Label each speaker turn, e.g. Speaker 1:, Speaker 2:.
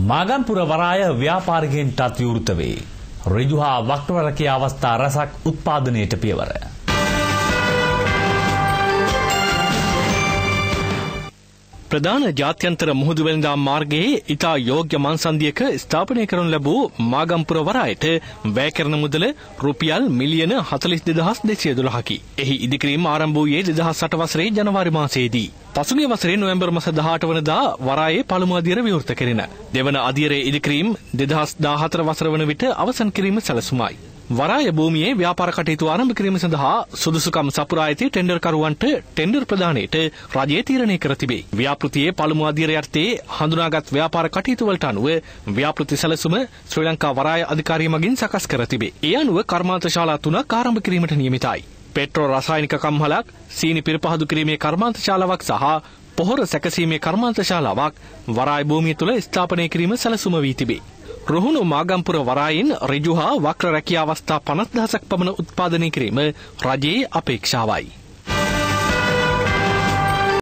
Speaker 1: මාගම්පුර වරාය ව්‍යාපාරිකයන්ටත් විවෘත වේ. ඍජු හා වක්‍රවරකී අවස්ථා රසක් උත්පාදනයට පියවර.
Speaker 2: ප්‍රධාන ජාත්‍යන්තර මුහුදු වෙළඳාම් මාර්ගයේ ඉතා යෝග්‍ය මංසන්දියක ස්ථාපනය කරනු ලැබූ මාගම්පුර වරායට වැය කරන මුදල රුපියල් මිලියන 42,212කි. එහි ඉදිකිරීම ආරම්භ වූයේ 2008 වසරේ ජනවාරි මාසයේදී. පසුගිය වසරේ නොවැම්බර් මාස 18 වනදා වරායේ පළමු අදියර විවෘත කෙරින. දෙවන අදියරේ ඉදිකිරීම 2014 වසර වන විට අවසන් කිරීම සැලසුමයි. වරාය භූමියේ ව්‍යාපාර කටයුතු ආරම්භ කිරීම සඳහා සුදුසුකම් සපුරා ඇති ටෙන්ඩර්කරුවන්ට ටෙන්ඩර් ප්‍රදානයට රජය තීරණය කර තිබේ. ව්‍යාපෘතියේ පළමු අදියර යටතේ හඳුනාගත් ව්‍යාපාර කටයුතු වලට අනුව ව්‍යාපෘති සැලසුම ශ්‍රී ලංකා වරාය අධිකාරිය මගින් සකස් කර තිබේ. ඒ අනුව කර්මාන්ත ශාලා 3ක් ආරම්භ කිරීමට නියමිතයි. පෙට්‍රෝ රසායනික කම්හලක්, සීනි පිරපහදු කිරීමේ කර්මාන්ත ශාලාවක් සහ පොහොර සැකසීමේ කර්මාන්ත ශාලාවක් වරාය භූමිය තුළ ස්ථාපනය කිරීම සැලසුම වී තිබේ. රුහුණු මාගම්පුර වරායින් ඍජු හා වක්‍ර රැකියා අවස්ථා 50,000ක් පමණ උත්පාදනය කිරීම රජයේ අපේක්ෂාවයි.